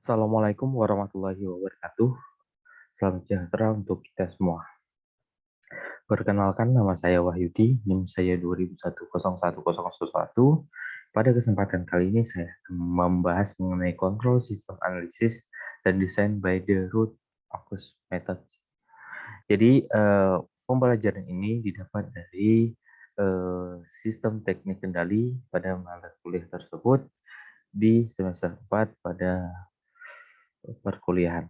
Assalamualaikum warahmatullahi wabarakatuh. Salam sejahtera untuk kita semua. Perkenalkan, nama saya Wahyudi, NIM saya 20210101. Pada kesempatan kali ini saya akan membahas mengenai kontrol sistem analisis dan desain by the root focus methods. Jadi pembelajaran ini didapat dari sistem teknik kendali pada mata kuliah tersebut di semester 4 pada perkuliahan.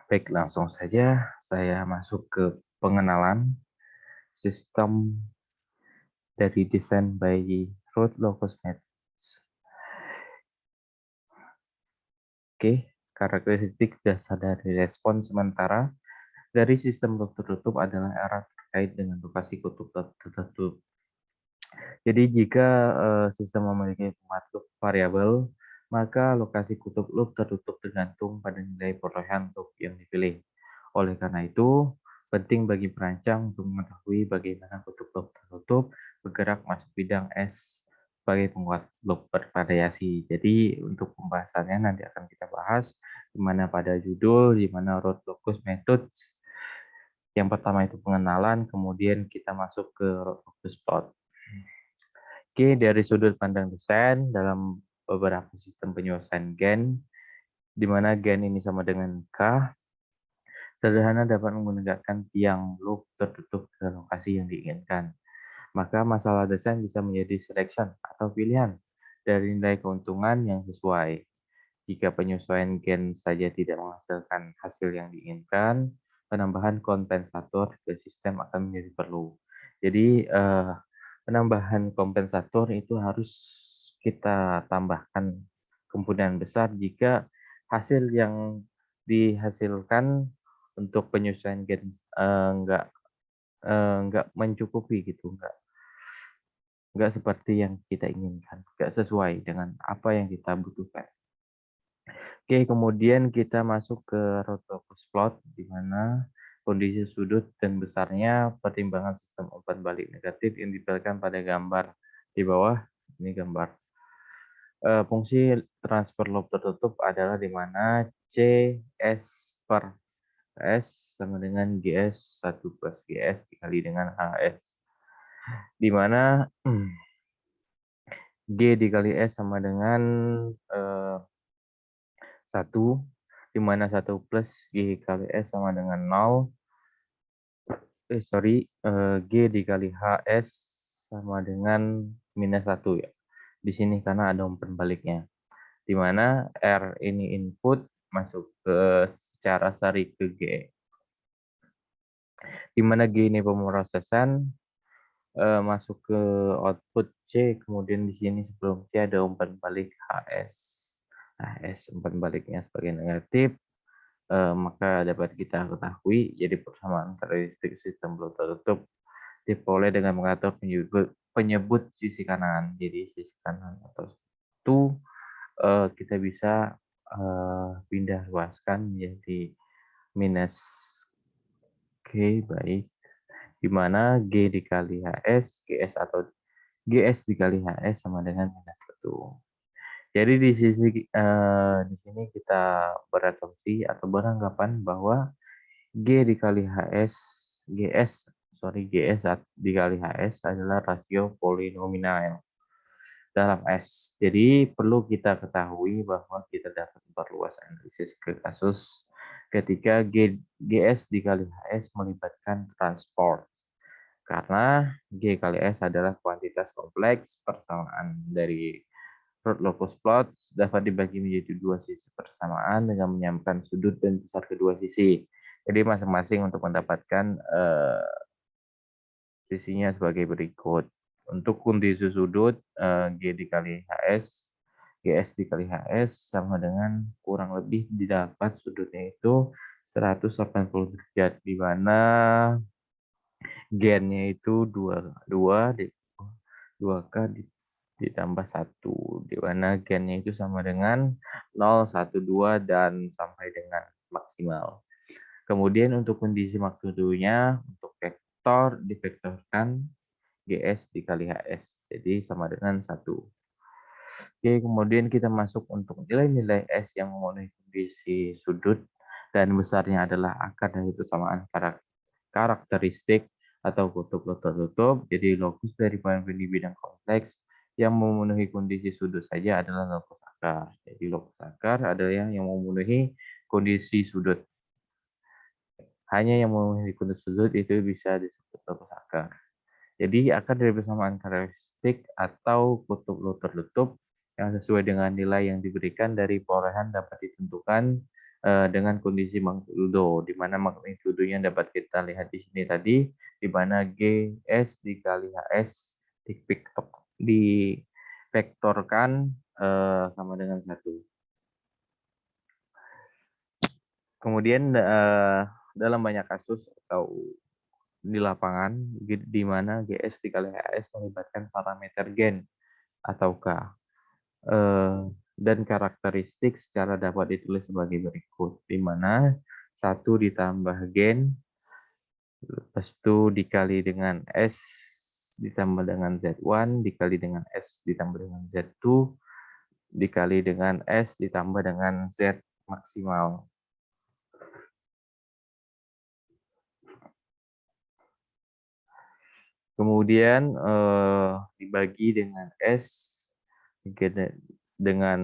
Baik, langsung saja saya masuk ke pengenalan sistem dari desain by root locus methods. Oke, karakteristik dasar dari respon sementara dari sistem loop tertutup adalah error terkait dengan lokasi kutub tertutup. Jadi jika sistem memiliki format loop variabel, maka lokasi kutub loop tertutup tergantung pada nilai perolehan loop yang dipilih. Oleh karena itu, penting bagi perancang untuk mengetahui bagaimana kutub loop tertutup bergerak masuk bidang S sebagai penguat loop bervariasi. Jadi untuk pembahasannya nanti akan kita bahas di mana pada judul, di mana root locus methods. Yang pertama itu pengenalan, kemudian kita masuk ke root locus plot. Oke, dari sudut pandang desain dalam beberapa sistem penyelesaian gen, di mana gen ini sama dengan K, sederhana dapat menggunakan tiang loop tertutup ke lokasi yang diinginkan. Maka masalah desain bisa menjadi selection atau pilihan dari nilai keuntungan yang sesuai. Jika penyesuaian gen saja tidak menghasilkan hasil yang diinginkan, penambahan kompensator ke sistem akan menjadi perlu. Jadi penambahan kompensator itu harus kita tambahkan kemungkinan besar jika hasil yang dihasilkan untuk penyesuaian gen nggak mencukupi gitu, nggak seperti yang kita inginkan, nggak sesuai dengan apa yang kita butuhkan. Oke, kemudian kita masuk ke root locus plot, di mana kondisi sudut dan besarnya pertimbangan sistem umpan balik negatif yang ditampilkan pada gambar di bawah. Ini gambar. Fungsi transfer loop tertutup adalah di mana CS per S sama dengan GS 1 plus GS dikali dengan HS. Di mana G dikali S sama dengan 1, di mana 1 plus G kali S sama dengan 0. G dikali HS sama dengan minus 1 ya. Di sini karena ada umpan baliknya. Di mana R ini input masuk ke secara sari ke G. Di mana G ini pemrosesan masuk ke output C, kemudian di sini sebelum C ada umpan balik HS. Nah, S umpan baliknya sebagai negatif, maka dapat kita ketahui jadi persamaan karakteristik sistem block tertutup diperoleh dengan mengatur penyebut sisi kanan. Jadi sisi kanan atau itu kita bisa pindah luaskan menjadi minus. Oke, baik. Di mana G dikali HS, GS atau GS dikali HS sama dengan minus 1. Jadi di sini kita berasumsi atau beranggapan bahwa G dikali HS, GS dikali HS adalah rasio polinomial dalam S. Jadi perlu kita ketahui bahwa kita dapat memperluas analisis ke kasus ketika GS dikali HS melibatkan transport. Karena G kali S adalah kuantitas kompleks persamaan dari root locus plot dapat dibagi menjadi dua sisi persamaan dengan menyamakan sudut dan besar kedua sisi. Jadi masing-masing untuk mendapatkan sisinya sebagai berikut. Untuk kondisi sudut G dikali HS, GS dikali HS sama dengan kurang lebih didapat sudutnya itu 180 derajat, di mana gennya itu 2K ditambah 1, di mana gennya itu sama dengan 0, 1, 2, dan sampai dengan maksimal. Kemudian untuk kondisi magnitudonya, untuk vektor divektorkan GS dikali HS, jadi sama dengan 1. Oke, kemudian kita masuk untuk nilai-nilai S yang memenuhi kondisi sudut dan besarnya adalah akar dari persamaan karakteristik atau kutub tertutup. Jadi lokus dari poin di bidang kompleks yang memenuhi kondisi sudut saja adalah lokus akar. Jadi lokus akar adalah yang memenuhi kondisi sudut. Hanya yang memenuhi kondisi sudut itu bisa disebut lokus akar. Jadi akar dari persamaan karakteristik atau kutub tertutup yang sesuai dengan nilai yang diberikan dari perolehan dapat ditentukan dengan kondisi magnitudo, di mana magnitudonya dapat kita lihat di sini tadi, di mana GS dikali HS divektorkan sama dengan 1. Kemudian dalam banyak kasus atau di lapangan, di mana GS dikali HS melibatkan parameter gen atau K. Dan karakteristik secara dapat ditulis sebagai berikut, di mana 1 ditambah gen, lepas itu dikali dengan S ditambah dengan Z1, dikali dengan S ditambah dengan Z2, dikali dengan S ditambah dengan Z maksimal. Kemudian dibagi dengan S dengan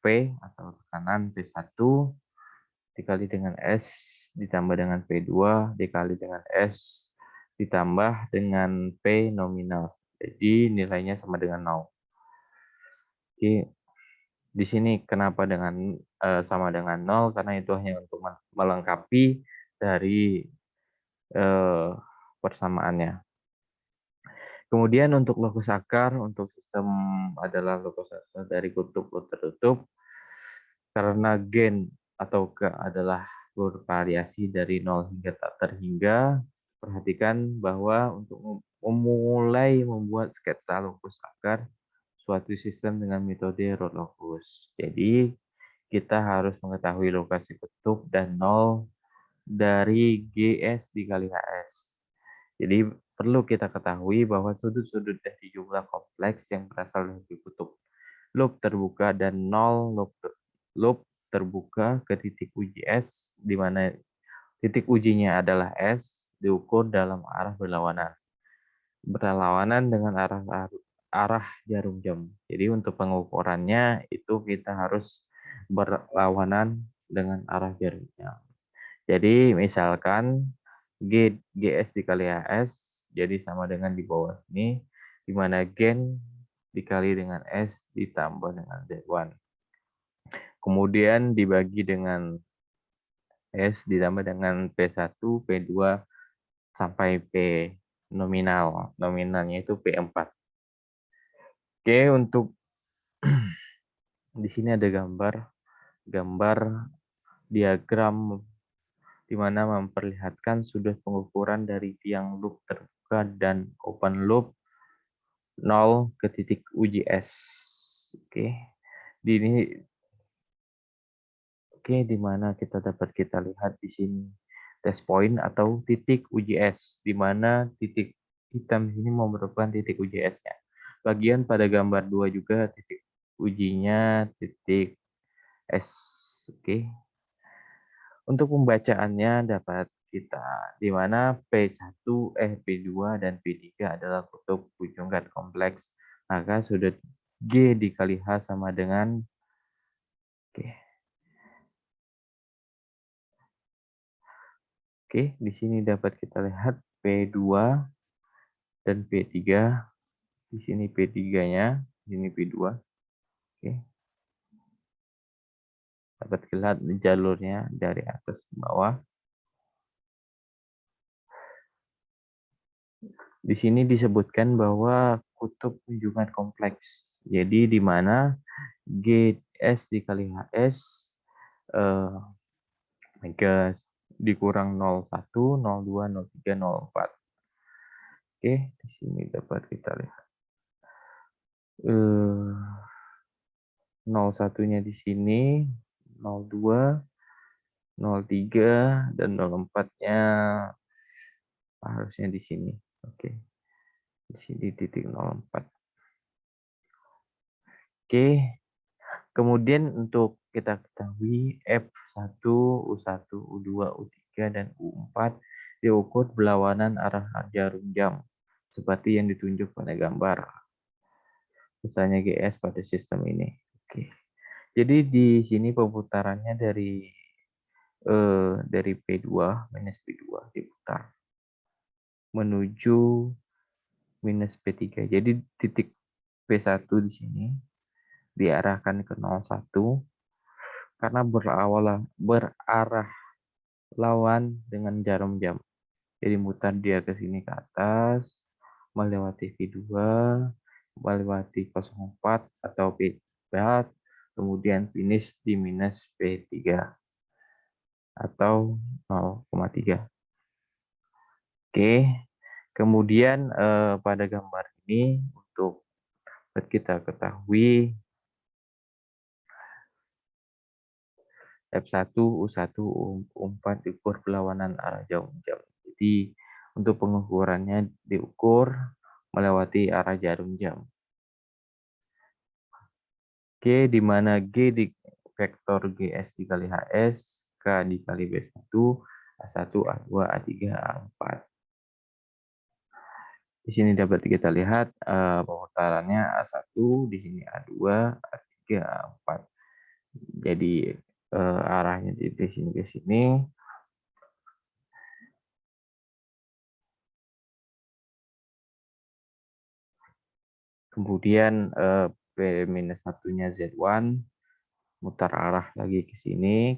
P atau tekanan P1 dikali dengan S ditambah dengan P2 dikali dengan S ditambah dengan P nominal. Jadi nilainya sama dengan 0. Oke, di sini kenapa dengan sama dengan 0? Karena itu hanya untuk melengkapi dari persamaannya. Kemudian untuk lokus akar, untuk sistem adalah lokus akar dari kutub tertutup, karena gen atau K adalah bervariasi dari 0 hingga tak terhingga. Perhatikan bahwa untuk memulai membuat sketsa lokus akar suatu sistem dengan metode root locus. Jadi kita harus mengetahui lokasi kutub dan 0 dari GS dikali HS. Jadi perlu kita ketahui bahwa sudut-sudut dari jumlah kompleks yang berasal dari kutub loop terbuka dan 0 loop terbuka ke titik uji S, di mana titik ujinya adalah S, diukur dalam arah berlawanan dengan arah jarum jam. Jadi untuk pengukurannya itu kita harus berlawanan dengan arah jarum jam. Jadi misalkan GS dikali HS jadi sama dengan di bawah ini, di mana gen dikali dengan S ditambah dengan Z1. Kemudian dibagi dengan S ditambah dengan P1, P2 sampai P nominal. Nominalnya itu P4. Oke, untuk di sini ada gambar diagram di mana memperlihatkan sudut pengukuran dari tiang loop terbuka dan open loop 0 ke titik uji S. Oke. Di mana kita lihat di sini test point atau titik uji S, di mana titik hitam ini merupakan titik uji S-nya. Bagian pada gambar 2 juga titik ujinya titik S. Oke. Untuk pembacaannya dapat kita di mana P2 dan P3 adalah kutub ujung gat kompleks, maka sudut G dikali H sama dengan Oke, di sini dapat kita lihat P2 dan P3. Di sini P3-nya, di sini P2. Oke. Dapat kita lihat jalurnya dari atas ke bawah. Di sini disebutkan bahwa kutub kunjungan kompleks. Jadi di mana GS dikali HS Megas dikurang 01, 02, 03, 04. Oke, di sini dapat kita lihat. 01-nya di sini, 02, 03, dan 04-nya harusnya di sini. Oke. Di sini titik 04. Oke, kemudian untuk kita ketahui F1, U1, U2, U3, dan U4 diukur berlawanan arah jarum jam seperti yang ditunjuk pada gambar. Misalnya GS pada sistem ini. Oke. Jadi di sini pemutarannya dari P2 minus P2 diputar menuju minus P3. Jadi titik P1 di sini diarahkan ke 01 karena berarah lawan dengan jarum jam. Jadi mutar dia ke sini ke atas, melewati V2, melewati 04 atau P4, kemudian finish di minus P3 atau 0,3. Oke, kemudian pada gambar ini untuk kita ketahui F1, U1, U4 diukur berlawanan arah jarum jam. Jadi untuk pengukurannya diukur melewati arah jarum jam. G di mana G di vektor GS dikali HS, K dikali B1, A1, A2, A3, A4. Di sini dapat kita lihat pemutarannya A1, di sini A2, A3, A4. Jadi arahnya di sini ke sini. Kemudian P-1-nya Z1 mutar arah lagi ke sini.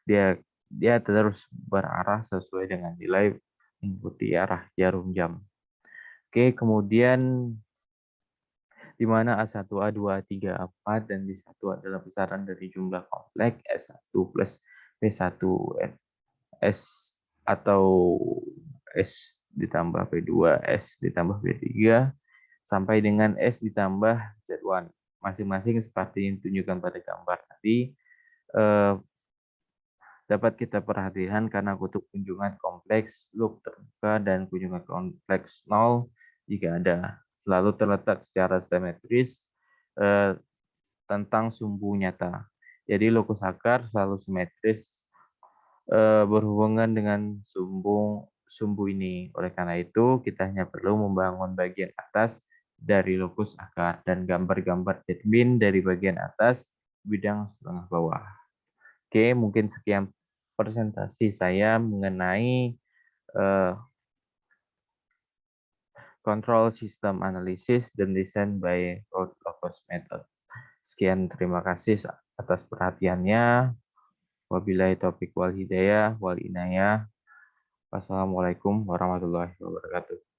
Dia terus berarah sesuai dengan nilai mengikuti arah jarum jam. Oke, kemudian di mana A1, A2, A3, A4, dan B1 adalah besaran dari jumlah kompleks S1 plus P1 S atau S ditambah P2, S ditambah P3, sampai dengan S ditambah Z1. Masing-masing seperti yang ditunjukkan pada gambar tadi, dapat kita perhatikan karena kutub kunjungan kompleks, loop terbuka, dan kunjungan kompleks 0 jika ada, selalu terletak secara simetris tentang sumbu nyata. Jadi lokus akar selalu simetris berhubungan dengan sumbu ini. Oleh karena itu, kita hanya perlu membangun bagian atas dari lokus akar dan gambar-gambar determin dari bagian atas bidang setengah bawah. Oke, mungkin sekian presentasi saya mengenai control system analysis dan design by root locus method. Sekian, terima kasih atas perhatiannya. Wabillahi taufiq wal hidayah wal inayah. Wassalamualaikum warahmatullahi wabarakatuh.